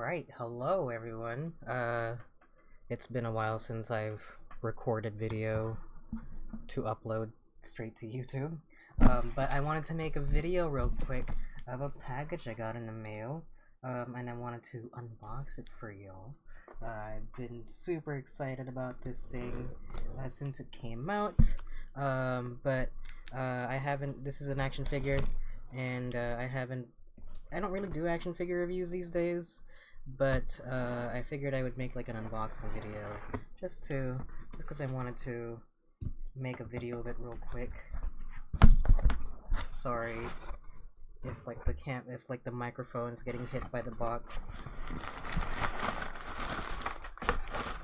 Alright, hello everyone. It's been a while since I've recorded video to upload straight to YouTube. But I wanted to make a video real quick of a package I got in the mail. And I wanted to unbox it for y'all. I've been super excited about this thing since it came out. But I haven't, this is an action figure, and I don't really do action figure reviews these days, but I figured I would make like an unboxing video just because I wanted to make a video of it real quick. Sorry if like the microphone's getting hit by the box.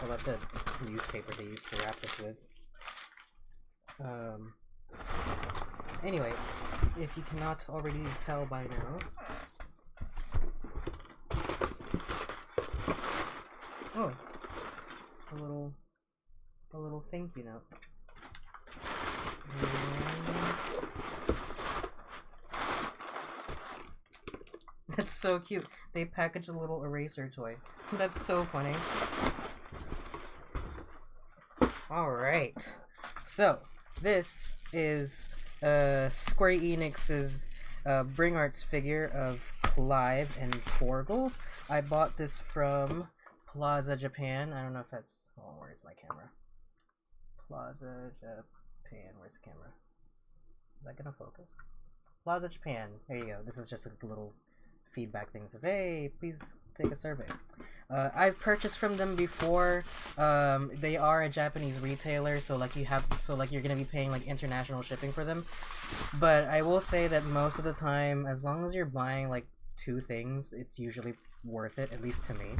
I love the newspaper they used to wrap this with. Anyway, if you cannot already tell by now, oh, a little thank you note. That's so cute. They packaged a little eraser toy. That's so funny. Alright. So, this is Square Enix's Bring Arts figure of Clive and Torgal. I bought this from Plaza Japan. I don't know if that's... Oh, where's my camera? Plaza Japan. Where's the camera? Is that gonna focus? Plaza Japan. There you go. This is just a little feedback thing. It says, hey, please take a survey. I've purchased from them before. They are a Japanese retailer, so you're gonna be paying like international shipping for them. But I will say that most of the time, as long as you're buying like 2 things, it's usually worth it, at least to me.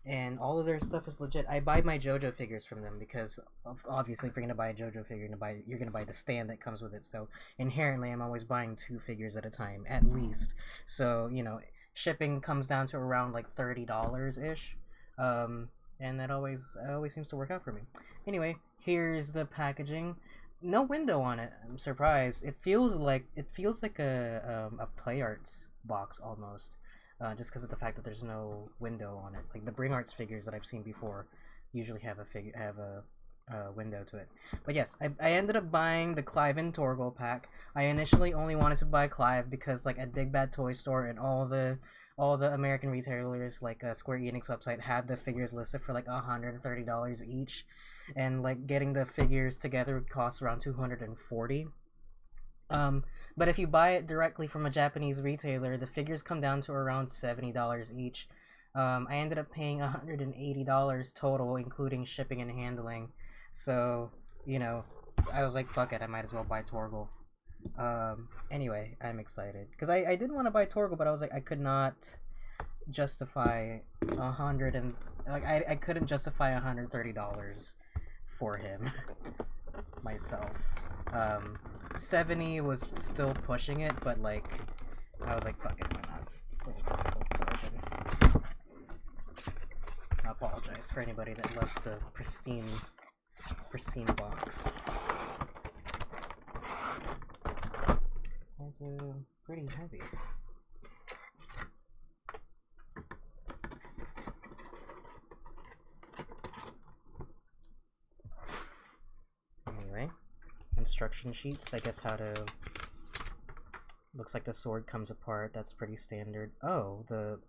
And all of their stuff is legit. I buy my JoJo figures from them because obviously if you're gonna buy a JoJo figure, you're gonna buy the stand that comes with it. So inherently, I'm always buying 2 figures at a time, at least. So you know, shipping comes down to around like $30 ish, and that always seems to work out for me. Anyway, here's the packaging. No window on it. I'm surprised. It feels like a Play Arts box almost. Just because of the fact that there's no window on it. Like the Bring Arts figures that I've seen before usually have a window to it. But yes, I ended up buying the Clive and Torgal pack. I initially only wanted to buy Clive because like at Big Bad Toy Store and all the American retailers like Square Enix website had the figures listed for like $130 each, and like getting the figures together would cost around $240. But if you buy it directly from a Japanese retailer, the figures come down to around $70 each. I ended up paying $180 total, including shipping and handling. So, you know, I was like, fuck it, I might as well buy Torgal. Anyway, I'm excited. Because I did want to buy Torgal, but I was like, I could not justify I couldn't justify $130 for him myself. 70 was still pushing it, but like I was like, fuck it, why not? It's a little difficult to open. I apologize for anybody that loves the pristine box. It's pretty heavy. Anyway, instruction sheets, I guess how to... Looks like the sword comes apart, that's pretty standard. Oh, the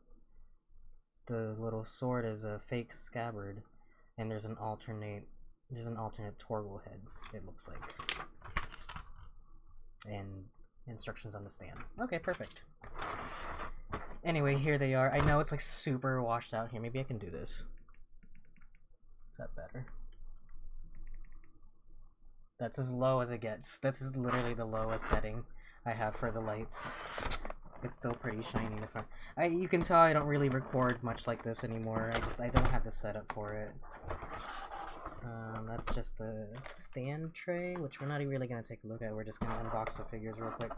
little sword is a fake scabbard, and there's an alternate Torgal head, it looks like. And instructions on the stand. Okay, perfect. Anyway, here they are. I know it's like super washed out here. Maybe I can do this. Is that better? That's as low as it gets. This is literally the lowest setting I have for the lights. It's still pretty shiny in the front. You can tell I don't really record much like this anymore. I don't have the setup for it. That's just a stand tray, which we're not really gonna take a look at. We're just gonna unbox the figures real quick.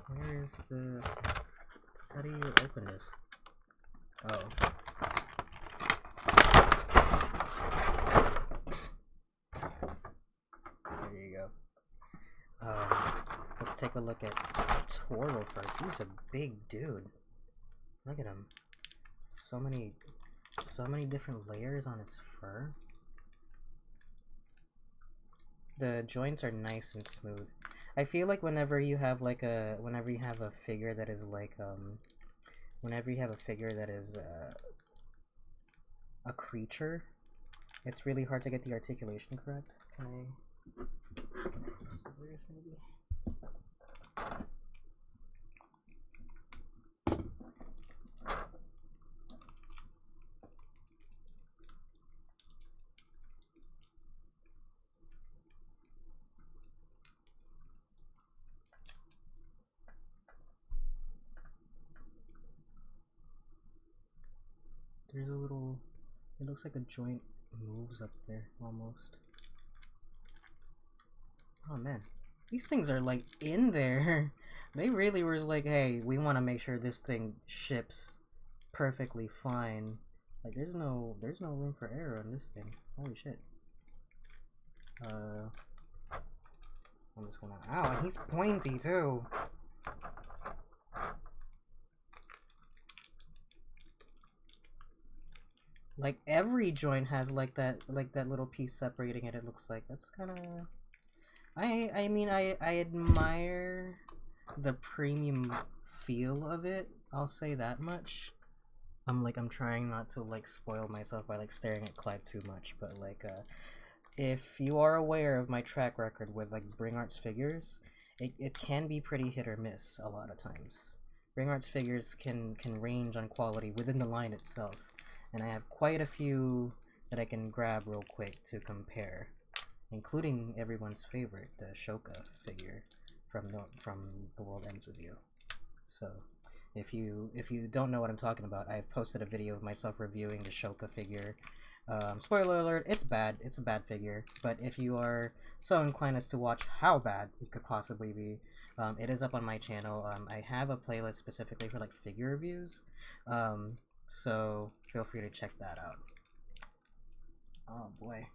Where is the... How do you open this? Oh. There you go. let's take a look at Torgal first. He's a big dude. Look at him. So many different layers on his fur. The joints are nice and smooth. I feel like whenever you have a figure that is like whenever you have a figure that is a creature, it's really hard to get the articulation correct. Can I get some scissors maybe? There's a little, it looks like a joint moves up there, almost. Oh man, these things are like in there. They really were like, hey, we want to make sure this thing ships perfectly fine. Like there's no room for error on this thing. Holy shit. I'm just gonna, ow, and he's pointy too. Like every joint has like that little piece separating it. It looks like that's kind of. I mean I admire the premium feel of it. I'll say that much. I'm trying not to like spoil myself by like staring at Clive too much, but like if you are aware of my track record with like Bring Arts figures, it can be pretty hit or miss a lot of times. Bring Arts figures can range on quality within the line itself. And I have quite a few that I can grab real quick to compare, including everyone's favorite, the Shoka figure from The World Ends With You. So, if you don't know what I'm talking about, I've posted a video of myself reviewing the Shoka figure. Spoiler alert, it's bad. It's a bad figure. But if you are so inclined as to watch how bad it could possibly be, it is up on my channel. I have a playlist specifically for like figure reviews. So feel free to check that out. Oh boy.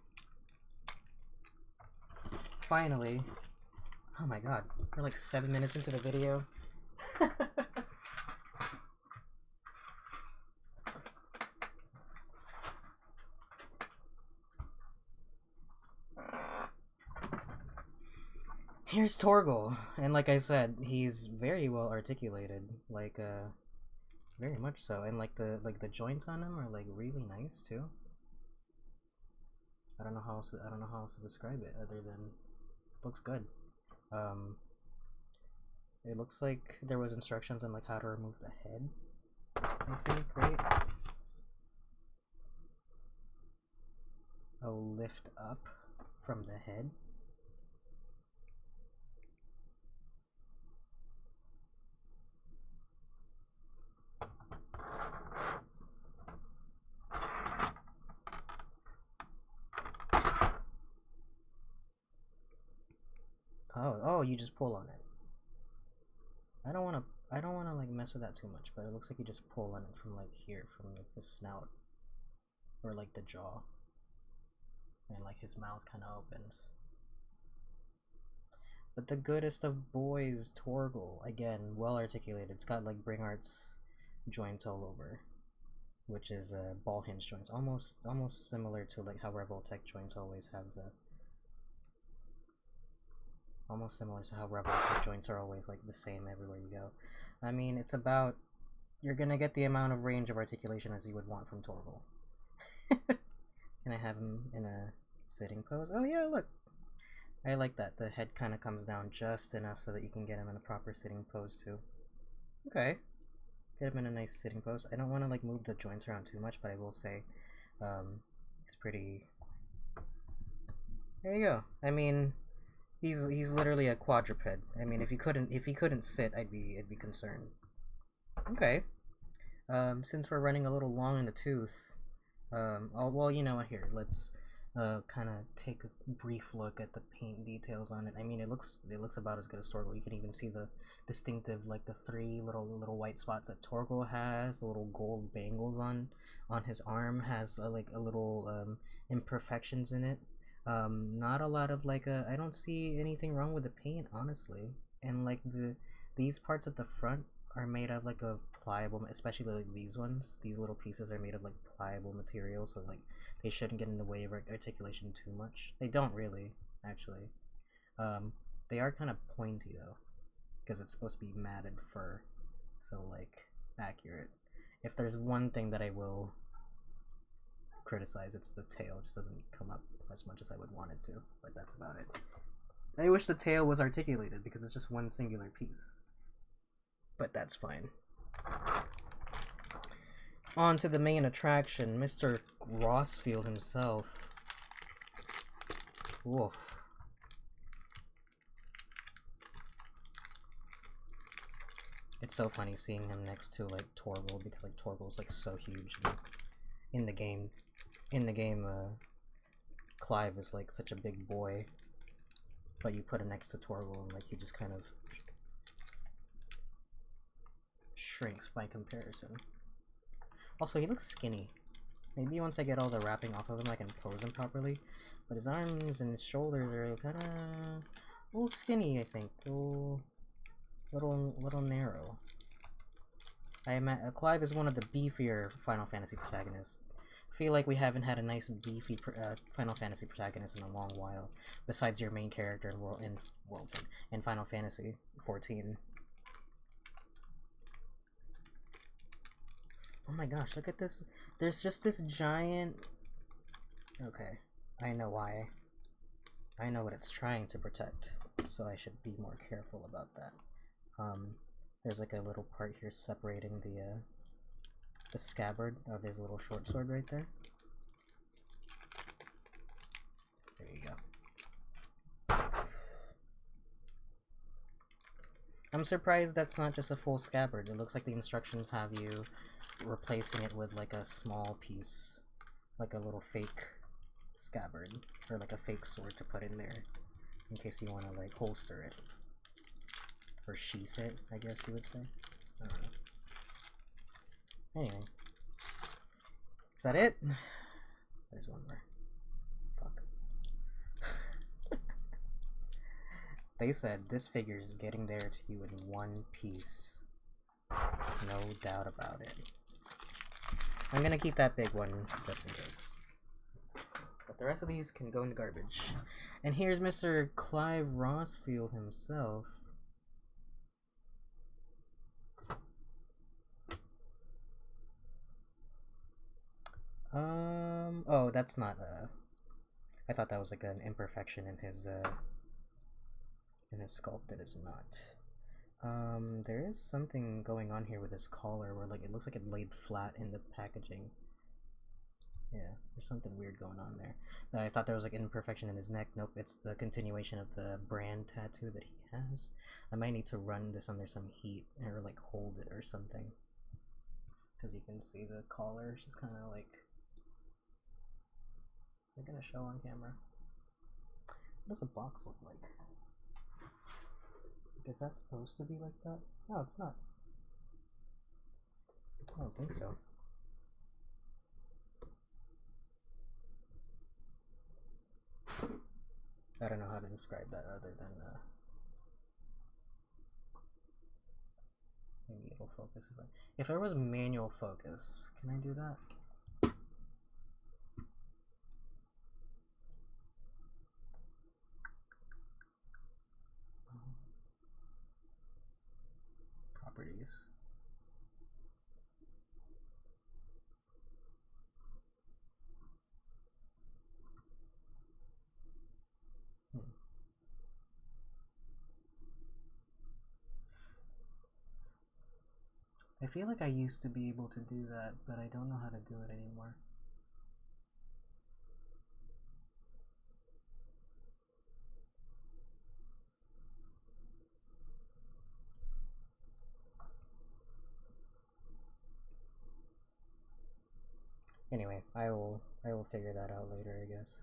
Finally. Oh my god. We're like 7 minutes into the video. Here's Torgal. And like I said, he's very well articulated. Like, very much so, and like the joints on him are like really nice too. I don't know how else to describe it other than looks good. It looks like there was instructions on like how to remove the head, I think, right? A lift up from the head. Oh, you just pull on it. I don't wanna like mess with that too much, but it looks like you just pull on it from like here, from like the snout, or like the jaw, and like his mouth kind of opens. But the goodest of boys, Torgal, again, well articulated. It's got like Bring Arts joints all over, which is ball hinge joints, almost similar to like how Revoltech joints always have the. Almost similar to how Revoltech joints are always like the same everywhere you go. I mean, it's about, you're gonna get the amount of range of articulation as you would want from Torgal. Can I have him in a sitting pose? Oh yeah, look. I like that. The head kind of comes down just enough so that you can get him in a proper sitting pose too. Okay. Get him in a nice sitting pose. I don't want to like move the joints around too much, but I will say he's pretty. There you go. I mean, he's literally a quadruped. I mean, if he couldn't sit, I'd be concerned. Okay. Since we're running a little long in the tooth, well, you know what? Here, let's kind of take a brief look at the paint details on it. I mean, it looks about as good as Torgal. You can even see the distinctive, like the three little white spots that Torgal has. The little gold bangles on his arm has like a little imperfections in it. Not a lot of like I don't see anything wrong with the paint, honestly. and like these parts at the front are made of like a pliable, especially like these ones. These little pieces are made of like pliable material, so like they shouldn't get in the way of articulation too much. They don't really, actually. They are kind of pointy though, because it's supposed to be matted fur, so like accurate. If there's one thing that I will criticize, it's the tail. It just doesn't come up as much as I would want it to, but that's about it. I wish the tail was articulated because it's just one singular piece, but that's fine. On to the main attraction, Mr. Rossfield himself. Woof. It's so funny seeing him next to like Torgal, because like Torgal's like so huge in the game. Clive is like such a big boy, but you put him next to Torgal and like he just kind of shrinks by comparison. Also, he looks skinny. Maybe once I get all the wrapping off of him I can pose him properly, but his arms and his shoulders are kind of a little skinny, I think. Little narrow. Clive is one of the beefier Final Fantasy protagonists. I feel like we haven't had a nice beefy Final Fantasy protagonist in a long while, besides your main character in Final Fantasy 14. Oh my gosh, look at this. There's just this giant... Okay, I know why. I know what it's trying to protect, so I should be more careful about that. There's like a little part here separating the scabbard of his little short sword right there. There you go. I'm surprised that's not just a full scabbard. It looks like the instructions have you replacing it with like a small piece, like a little fake scabbard, or like a fake sword to put in there, in case you want to like holster it. Or sheath it, I guess you would say. I don't know. Anyway. Is that it? There's one more. Fuck. They said this figure is getting there to you in one piece. No doubt about it. I'm gonna keep that big one just in case. But the rest of these can go in the garbage. And here's Mr. Clive Rossfield himself. Oh, that's not, I thought that was like an imperfection in his sculpt. It is not. There is something going on here with his collar where, like, it looks like it laid flat in the packaging. Yeah, there's something weird going on there. I thought there was, like, an imperfection in his neck. Nope, it's the continuation of the brand tattoo that he has. I might need to run this under some heat, or, like, hold it or something. Because you can see the collar is just kind of, like... They're gonna show on camera. What does the box look like? Is that supposed to be like that? No, it's not. I don't think so. I don't know how to describe that other than maybe it'll focus. If there was manual focus, can I do that? Properties. I feel like I used to be able to do that, but I don't know how to do it anymore. Anyway, I will figure that out later, I guess.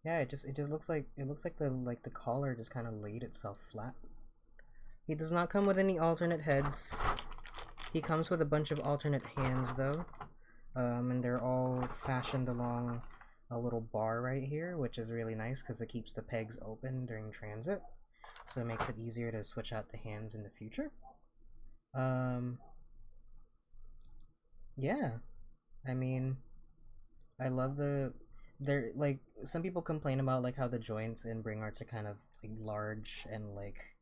Yeah, it just looks like the collar just kind of laid itself flat. He does not come with any alternate heads. He comes with a bunch of alternate hands though, and they're all fashioned along a little bar right here, which is really nice because it keeps the pegs open during transit. so it makes it easier to switch out the hands in the future. Yeah, I mean, I love they're like, some people complain about like how the joints in Bring Arts are kind of like large and like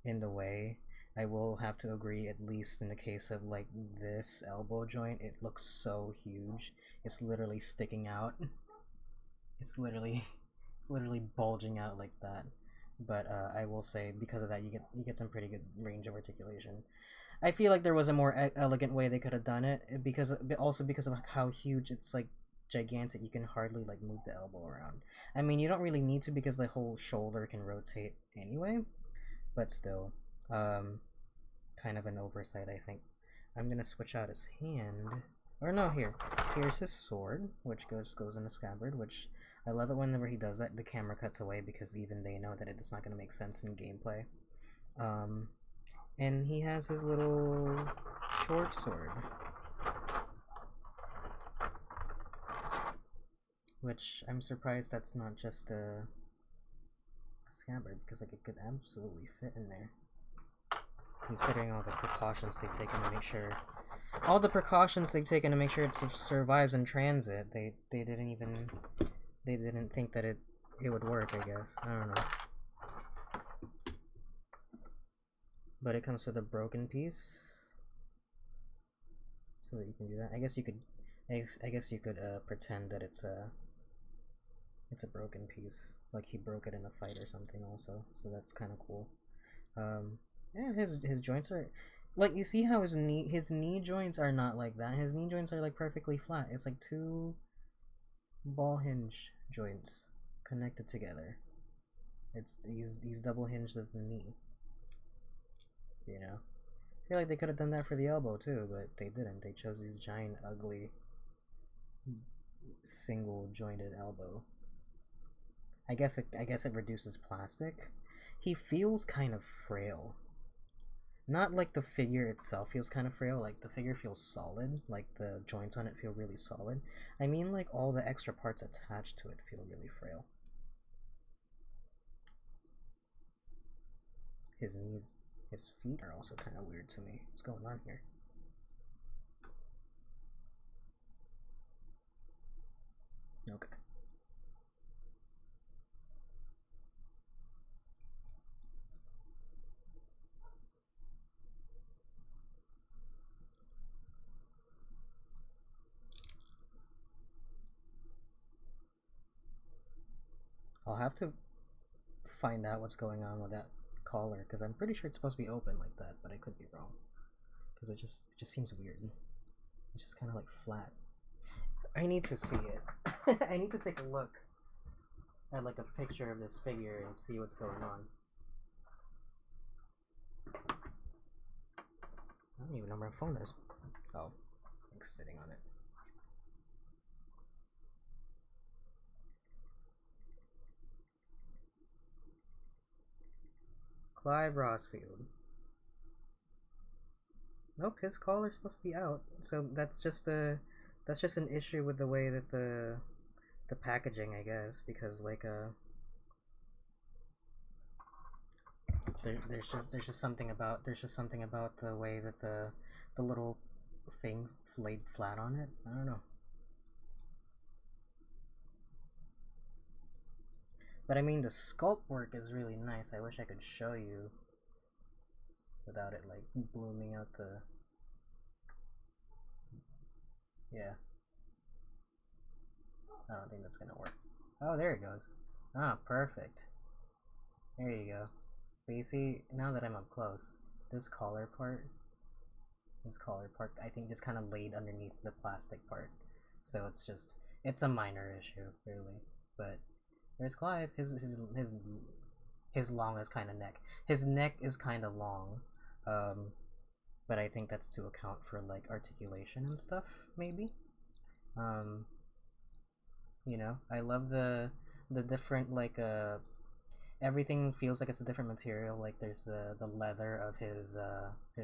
in the way. I will have to agree, at least in the case of like this elbow joint, it looks so huge. It's literally sticking out. It's literally it's literally bulging out like that. But I will say, because of that, you get some pretty good range of articulation. I feel like there was a more elegant way they could have done it, because also because of how huge it's like gigantic, you can hardly like move the elbow around. I mean, you don't really need to because the whole shoulder can rotate anyway, but still, kind of an oversight, I think. I'm gonna switch out his hand, or no, here's his sword, which goes in the scabbard, which I love it whenever he does that. The camera cuts away because even they know that it's not gonna make sense in gameplay. And he has his little short sword, which I'm surprised that's not just a scabbard, because like it could absolutely fit in there, considering all the precautions they've taken to make sure it survives in transit. They didn't think that it would work, I guess. I don't know. But it comes with a broken piece, so that you can do that. I guess you could pretend that it's a broken piece, like he broke it in a fight or something also. So that's kind of cool. Yeah, his joints are like, you see how his knee joints are not like that. His knee joints are like perfectly flat. It's like two ball hinge joints connected together. It's he's double hinged at the knee. You know, I feel like they could have done that for the elbow too, but they didn't. They chose these giant, ugly, single jointed elbow. I guess it reduces plastic. He feels kind of frail. Not like the figure itself feels kind of frail, like the figure feels solid, like the joints on it feel really solid. I mean, like all the extra parts attached to it feel really frail. His knees, his feet are also kind of weird to me. What's going on here? Okay. I'll have to find out what's going on with that collar, because I'm pretty sure it's supposed to be open like that, but I could be wrong. Because it just seems weird. It's just kind of like flat. I need to see it. I need to take a look at like a picture of this figure and see what's going on. I don't even know where my phone is. Oh, I'm sitting on it. Clive Rossfield. Nope, his collar's supposed to be out. So that's just an issue with the way that the packaging, I guess, because like there's just something about the way that the little thing laid flat on it. I don't know. But I mean, the sculpt work is really nice. I wish I could show you without it like blooming out the... Yeah. I don't think that's gonna work. Oh, there it goes. Ah, perfect. There you go. But you see, now that I'm up close, this collar part, I think just kind of laid underneath the plastic part. So it's a minor issue, really. But there's Clive. His long is kind of neck. His neck is kind of long, but I think that's to account for like articulation and stuff, maybe. You know, I love the different like everything feels like it's a different material. Like there's the leather of his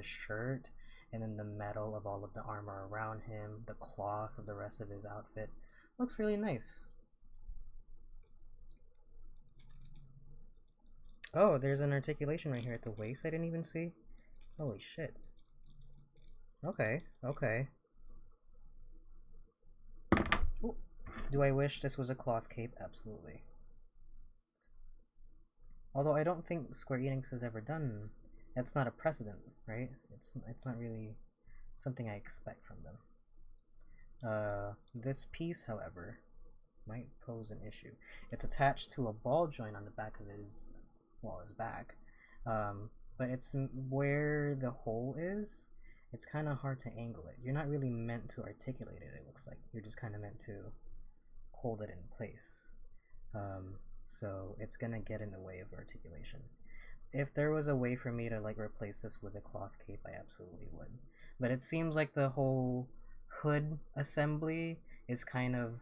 shirt, and then the metal of all of the armor around him, the cloth of the rest of his outfit. Looks really nice. Oh, there's an articulation right here at the waist I didn't even see. Holy shit. Okay, okay. Ooh. Do I wish this was a cloth cape? Absolutely. Although I don't think Square Enix has ever done... That's not a precedent, right? It's not really something I expect from them. This piece, however, might pose an issue. It's attached to a ball joint on the back of his back. But it's where the hole is, it's kind of hard to angle it. You're not really meant to articulate it, it looks like. You're just kind of meant to hold it in place. So it's gonna get in the way of articulation. If there was a way for me to like replace this with a cloth cape, I absolutely would. But it seems like the whole hood assembly is kind of,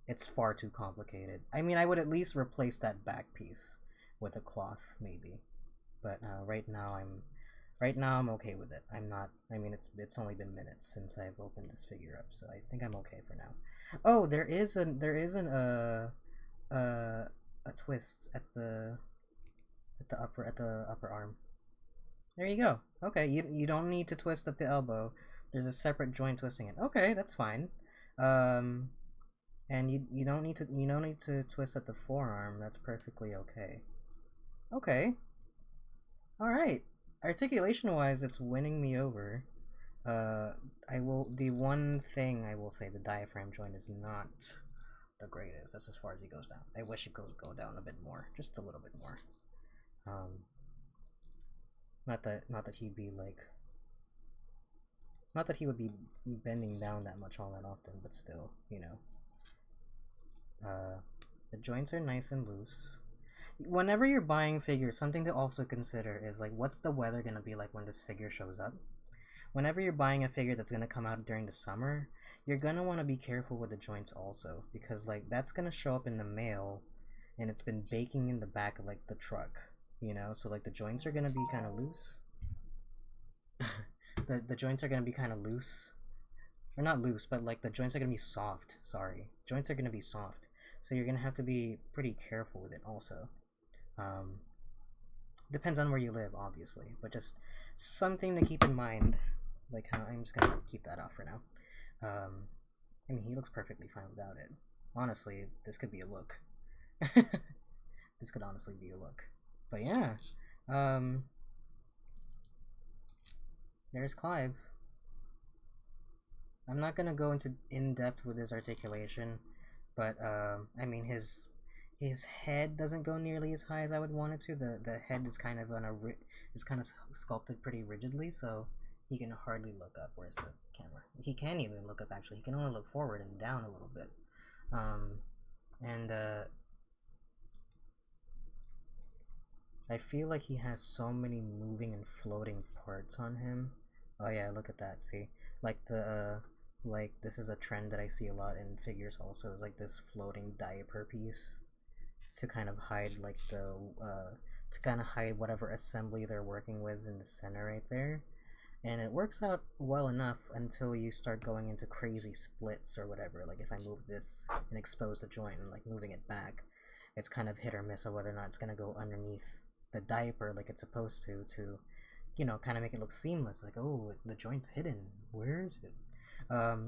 it's far too complicated. I mean, I would at least replace that back piece with a cloth, maybe. But right now I'm okay with it. I'm not. I mean, it's only been minutes since I've opened this figure up, so I think I'm okay for now. Oh, there is a twist at the upper arm. There you go. Okay, you don't need to twist at the elbow. There's a separate joint twisting it. Okay, that's fine. And you don't need to twist at the forearm. That's perfectly okay. Okay. All right. Articulation wise, it's winning me over. The one thing I will say, the diaphragm joint is not the greatest. That's as far as he goes down. I wish it could go down a bit more, just a little bit more. Not that he'd be like, not that he would be bending down that much all that often, but still, you know. The joints are nice and loose. Whenever you're buying figures, something to also consider is like, what's the weather gonna be like when this figure shows up? Whenever you're buying a figure that's gonna come out during the summer, you're gonna want to be careful with the joints also, because like that's gonna show up in the mail, and it's been baking in the back of like the truck, you know. So like the joints are gonna be kind of loose. the joints are gonna be kind of loose, or not loose, but like the joints are gonna be soft. Sorry, joints are gonna be soft, so you're gonna have to be pretty careful with it also. Depends on where you live, obviously, but just something to keep in mind. Like how I'm just gonna keep that off for now. I mean, he looks perfectly fine without it. Honestly, this could be a look. This could honestly be a look. But yeah, there's Clive. I'm not gonna go into in depth with his articulation, but I mean his head doesn't go nearly as high as I would want it to. The head is kind of sculpted pretty rigidly, so he can hardly look up. Where's the camera? He can't even look up, actually. He can only look forward and down a little bit. I feel like he has so many moving and floating parts on him. Oh yeah, look at that. See, like like this is a trend that I see a lot in figures also, is like this floating diaper piece to kind of hide like to kind of hide whatever assembly they're working with in the center right there. And it works out well enough until you start going into crazy splits or whatever. Like if I move this and expose the joint and like moving it back, it's kind of hit or miss of whether or not it's gonna go underneath the diaper like it's supposed to, you know, kind of make it look seamless. Like, oh, the joint's hidden. Where is it?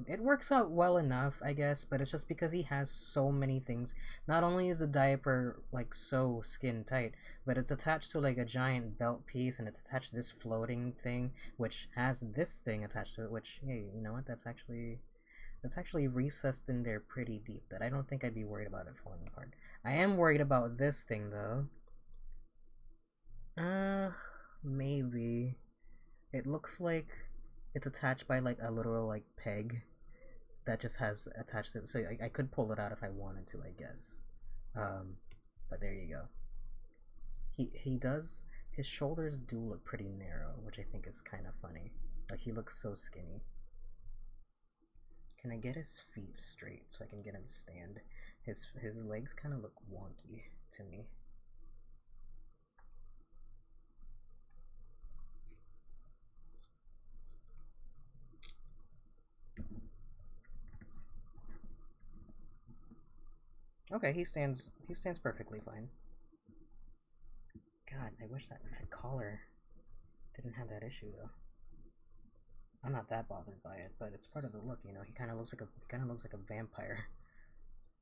It works out well enough, I guess, but it's just because he has so many things. Not only is the diaper like so skin tight, but it's attached to like a giant belt piece, and it's attached to this floating thing, which has this thing attached to it, which, hey, you know what, that's actually recessed in there pretty deep, that I don't think I'd be worried about it falling apart. I am worried about this thing though. Maybe. It looks like it's attached by like a literal like peg that just has attached to it, so I could pull it out if I wanted to, I guess. But there you go. His shoulders do look pretty narrow, which I think is kind of funny. Like, he looks so skinny. Can I get his feet straight so I can get him to stand? His legs kind of look wonky to me. Okay, he stands perfectly fine. God, I wish that collar didn't have that issue though. I'm not that bothered by it, but it's part of the look, you know. He kind of looks like a vampire,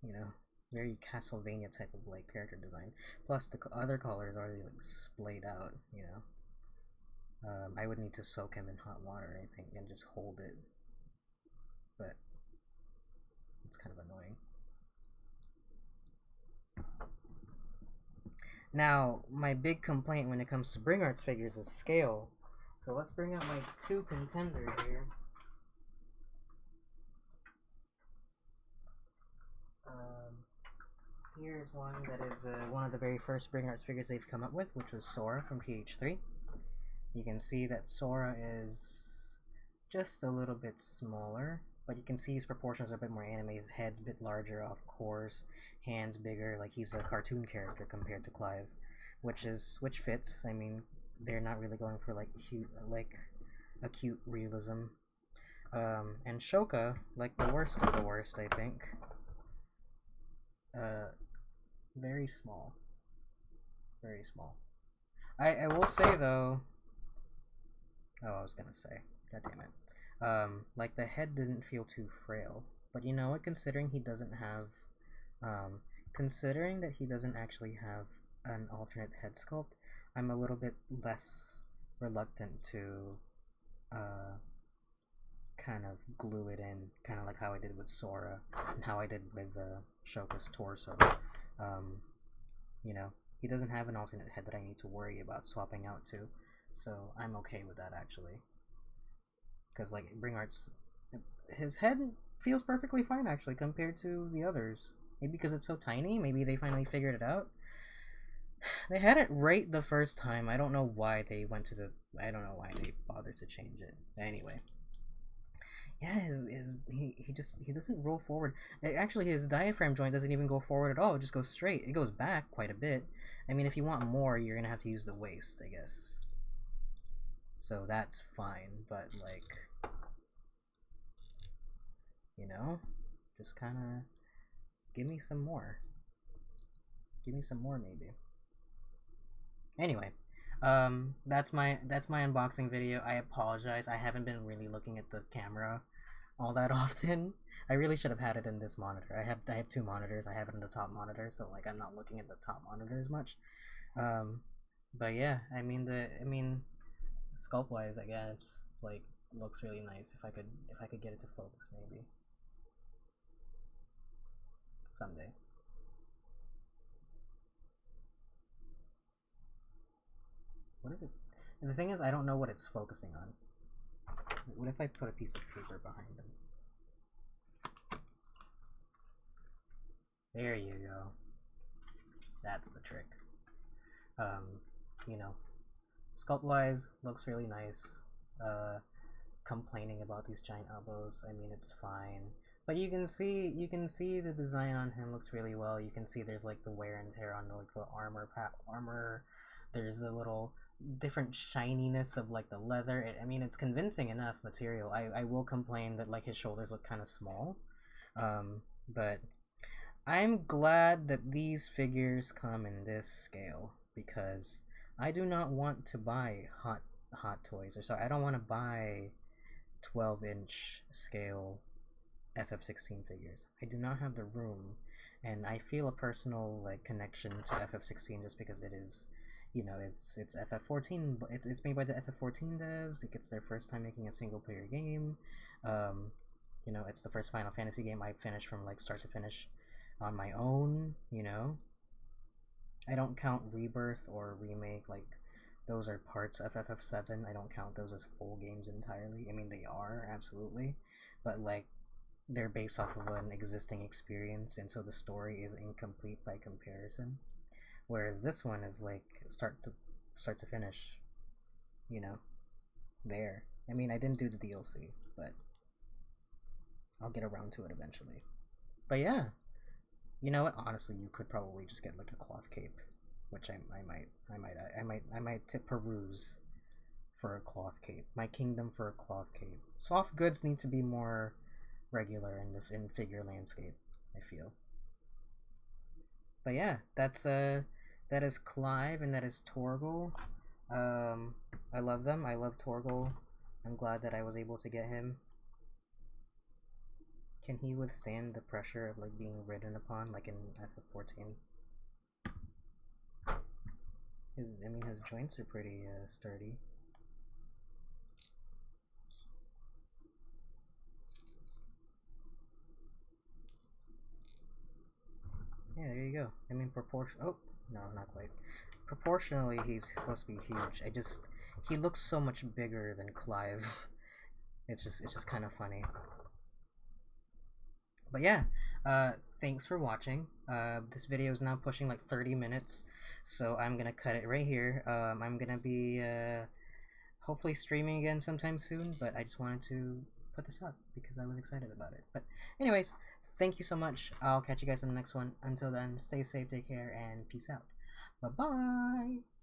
you know, very Castlevania type of like character design. Plus, the other collars are already like splayed out, you know. I would need to soak him in hot water, I think, and just hold it, but it's kind of annoying. Now, my big complaint when it comes to Bring Arts figures is scale. So let's bring out my two contenders here. Here's one that is one of the very first Bring Arts figures they've come up with, which was Sora from TH3. You can see that Sora is just a little bit smaller, but you can see his proportions are a bit more anime. His head's a bit larger, of course, hands bigger, like he's a cartoon character compared to Clive, which fits. I mean, they're not really going for like acute realism. And Shoka, like the worst of the worst, I think. Very small. Very small. I will say though. Oh, I was gonna say. God damn it. Like the head doesn't feel too frail, but you know what? Considering he doesn't have, considering that he doesn't actually have an alternate head sculpt, I'm a little bit less reluctant to, kind of glue it in, kind of like how I did with Sora and how I did with Shoka's torso. You know, he doesn't have an alternate head that I need to worry about swapping out to, so I'm okay with that actually. Because like Bring Arts, his head feels perfectly fine actually compared to the others. Maybe because it's so tiny, maybe they finally figured it out. They had it right the first time. I don't know why they went to the. I don't know why they bothered to change it. Anyway. Yeah, he doesn't roll forward. Actually, his diaphragm joint doesn't even go forward at all. It just goes straight. It goes back quite a bit. I mean, if you want more, you're gonna have to use the waist, I guess. So that's fine, but like, you know, just kind of give me some more. Give me some more, maybe. Anyway, that's my unboxing video. I apologize. I haven't been really looking at the camera all that often. I really should have had it in this monitor. I have two monitors. I have it in the top monitor, so like I'm not looking at the top monitor as much. But yeah, I mean, sculpt wise, I guess like looks really nice. If I could get it to focus, maybe someday. What is it? And the thing is, I don't know what it's focusing on. What if I put a piece of paper behind them? There you go. That's the trick. You know, sculpt wise, looks really nice. Complaining about these giant elbows, I mean, it's fine. But you can see the design on him looks really well. You can see there's like the wear and tear on like the armor. There's a little different shininess of like the leather. I mean, it's convincing enough material. I will complain that like his shoulders look kind of small, but I'm glad that these figures come in this scale because I do not want to buy hot toys, or sorry, I don't want to buy 12-inch scale FF16 figures. I do not have the room, and I feel a personal like connection to FF16 just because it is, you know, it's FF14. It's made by the FF14 devs. It's their first time making a single player game. You know, it's the first Final Fantasy game I finished from like start to finish on my own. You know, I don't count Rebirth or Remake, like those are parts of FF7. I don't count those as full games entirely. I mean, they are absolutely, but like they're based off of an existing experience, and so the story is incomplete by comparison. Whereas this one is like start to finish, you know, there. I mean, I didn't do the DLC, but I'll get around to it eventually. But yeah, you know what? Honestly, you could probably just get like a cloth cape, which I might tip peruse for a cloth cape. My kingdom for a cloth cape. Soft goods need to be more regular in figure landscape, I feel. But yeah, that is Clive and that is Torgal. I love them. I love Torgal. I'm glad that I was able to get him. Can he withstand the pressure of like being ridden upon, like in FF14? His joints are pretty sturdy. Yeah, there you go. I mean, oh, no, not quite. Proportionally, he's supposed to be huge. He looks so much bigger than Clive. It's just kind of funny. But yeah, thanks for watching. This video is now pushing like 30 minutes, so I'm gonna cut it right here. I'm gonna be hopefully streaming again sometime soon, but I just wanted to put this up because I was excited about it. But anyways, thank you so much. I'll catch you guys in the next one. Until then, stay safe, take care, and peace out. Bye-bye!